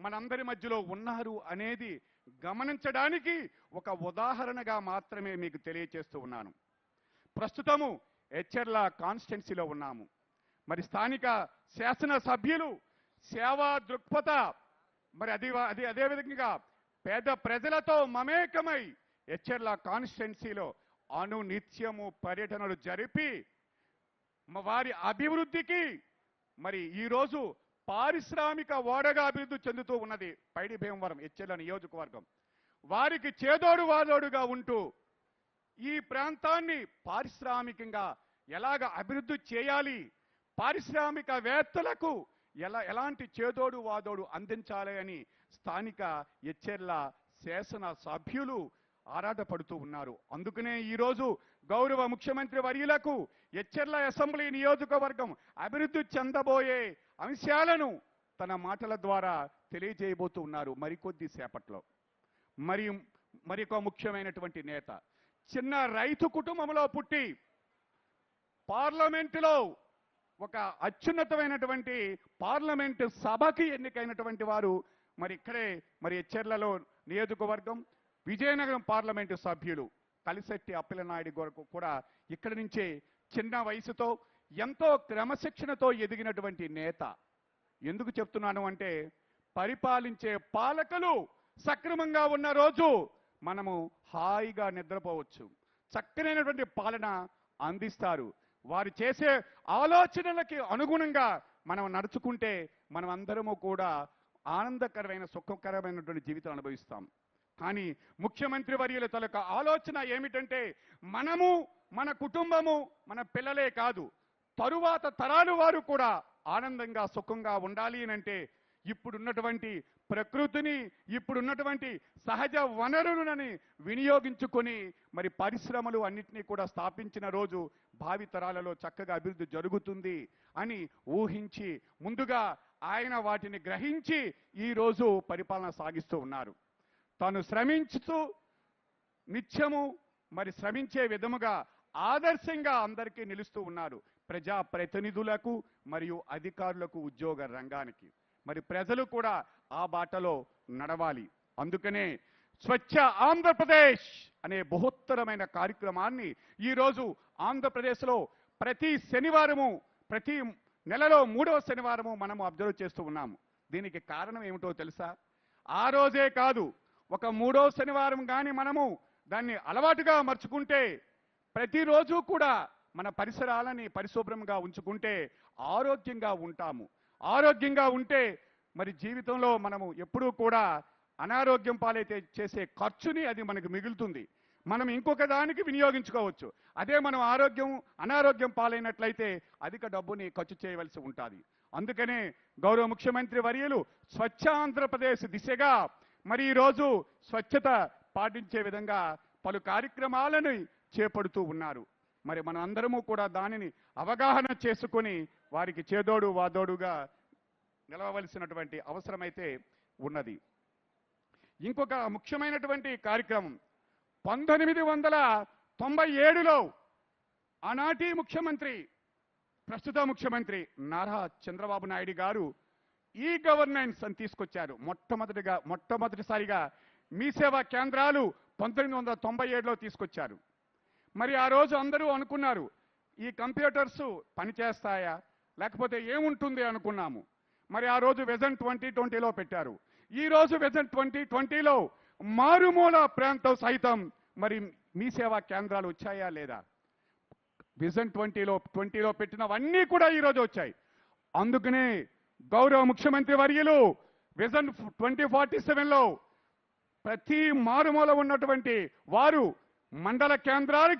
మనందరి మధ్యలో ఉన్నారు అనేది గమనించడానికి ఒక ఉదాహరణగా మాత్రమే మీకు తెలియజేస్తూ ఉన్నాను. ప్రస్తుతము ఎచ్చెర్ల కాన్స్టిట్యున్సీలో ఉన్నాము. మరి స్థానిక శాసన సభ్యులు సేవా దృక్పథ మరి అదే విధంగా పేద ప్రజలతో మమేకమై ఎచ్చెర్ల కాన్స్టిట్యున్సీలో అనునిత్యము పర్యటనలు జరిపి వారి అభివృద్ధికి మరి ఈరోజు పారిశ్రామిక ఓడగా అభివృద్ధి చెందుతూ ఉన్నది పైడి భీమవరం ఎచ్చెర్ల నియోజకవర్గం. వారికి చేదోడు వాదోడుగా ఉంటూ ఈ ప్రాంతాన్ని పారిశ్రామికంగా ఎలాగ అభివృద్ధి చేయాలి, పారిశ్రామికవేత్తలకు ఎలాంటి చేదోడు వాదోడు అందించాలి అని స్థానిక ఎచ్చెర్ల శాసన సభ్యులు ఆరాటపడుతూ ఉన్నారు. అందుకనే ఈరోజు గౌరవ ముఖ్యమంత్రి వర్యులకు ఎచ్చెర్ల అసెంబ్లీ నియోజకవర్గం అభివృద్ధి చెందబోయే అంశాలను తన మాటల ద్వారా తెలియజేయబోతూ ఉన్నారు మరికొద్ది సేపట్లో. మరొక ముఖ్యమైనటువంటి నేత చిన్న రైతు కుటుంబంలో పుట్టి పార్లమెంటులో ఒక అత్యున్నతమైనటువంటి పార్లమెంటు సభకి ఎన్నికైనటువంటి వారు మరి ఇక్కడే మరి ఎచ్చెర్లలో నియోజకవర్గం విజయనగరం పార్లమెంటు సభ్యులు కలిశెట్టి అప్పలనాయుడు గారు కూడా ఇక్కడి నుంచే చిన్న వయసుతో ఎంతో క్రమశిక్షణతో ఎదిగినటువంటి నేత. ఎందుకు చెప్తున్నాను అంటే పరిపాలించే పాలకులు సక్రమంగా ఉన్న రోజు మనము హాయిగా నిద్రపోవచ్చు, చక్కనైనటువంటి పాలన అందిస్తారు. వారు చేసే ఆలోచనలకి అనుగుణంగా మనం నడుచుకుంటే మనం అందరము కూడా ఆనందకరమైన సుఖకరమైనటువంటి జీవితం అనుభవిస్తాం. కానీ ముఖ్యమంత్రి వర్యుల తలక ఆలోచన ఏమిటంటే మనము మన కుటుంబము మన పిల్లలే కాదు తరువాత తరాలు వారు కూడా ఆనందంగా సుఖంగా ఉండాలి అంటే ఇప్పుడున్నటువంటి ప్రకృతిని ఇప్పుడున్నటువంటి సహజ వనరులని వినియోగించుకొని మరి పరిశ్రమలు అన్నిటినీ కూడా స్థాపించిన రోజు భావి తరాలలో చక్కగా అభివృద్ధి జరుగుతుంది అని ఊహించి ముందుగా ఆయన వాటిని గ్రహించి ఈరోజు పరిపాలన సాగిస్తూ ఉన్నారు. తాను శ్రమించుతూ నిత్యము మరి శ్రమించే విధముగా ఆదర్శంగా అందరికీ నిలుస్తూ ఉన్నారు. ప్రజా ప్రతినిధులకు మరియు అధికారులకు ఉద్యోగ రంగానికి మరి ప్రజలు కూడా ఆ బాటలో నడవాలి. అందుకనే స్వచ్ఛ ఆంధ్రప్రదేశ్ అనే బృహత్తరమైన కార్యక్రమాన్ని ఈరోజు ఆంధ్రప్రదేశ్లో ప్రతి శనివారము ప్రతి నెలలో 3వ శనివారము మనము అబ్జర్వ్ చేస్తూ ఉన్నాము. దీనికి కారణం ఏమిటో తెలుసా? ఆ రోజే కాదు, ఒక 3వ శనివారం కానీ మనము దాన్ని అలవాటుగా మర్చుకుంటే ప్రతిరోజు కూడా మన పరిసరాలని పరిశుభ్రంగా ఉంచుకుంటే ఆరోగ్యంగా ఉంటాము. ఆరోగ్యంగా ఉంటే మరి జీవితంలో మనము ఎప్పుడూ కూడా అనారోగ్యం పాలైతే చేసే ఖర్చుని అది మనకు మిగులుతుంది, మనం ఇంకొక దానికి వినియోగించుకోవచ్చు. అదే మనం అనారోగ్యం పాలైనట్లయితే అధిక డబ్బుని ఖర్చు చేయవలసి ఉంటుంది. అందుకనే గౌరవ ముఖ్యమంత్రి వర్యులు స్వచ్ఛ ఆంధ్రప్రదేశ్ దిశగా మరి ఈరోజు స్వచ్ఛత పాటించే విధంగా పలు కార్యక్రమాలను చేపడుతూ ఉన్నారు. మరి మనం అందరము కూడా దానిని అవగాహన చేసుకొని వారికి చేదోడు వాదోడుగా నిలవవలసినటువంటి అవసరమైతే ఉన్నది. ఇంకొక ముఖ్యమైనటువంటి కార్యక్రమం 1997లో ఆనాటి ముఖ్యమంత్రి ప్రస్తుత ముఖ్యమంత్రి నారా చంద్రబాబు నాయుడు గారు ఈ గవర్నెన్స్ అని తీసుకొచ్చారు. మొట్టమొదటిసారిగా మీ సేవా కేంద్రాలు 1997లో తీసుకొచ్చారు. మరి ఆ రోజు అందరూ అనుకున్నారు ఈ కంప్యూటర్స్ పనిచేస్తాయా లేకపోతే ఏముంటుంది అనుకున్నాము. మరి ఆ రోజు విజన్ 2020లో పెట్టారు. ఈ రోజు విజన్ 2020లో మారుమూల ప్రాంతం సైతం మరి మీ సేవా కేంద్రాలు వచ్చాయా లేదా? విజన్ 2020లో పెట్టినవన్నీ కూడా ఈరోజు వచ్చాయి. అందుకనే గౌరవ ముఖ్యమంత్రి వర్యులు విజన్ 2047లో ప్రతి మారుమూల ఉన్నటువంటి వారు మండల కేంద్రాలకి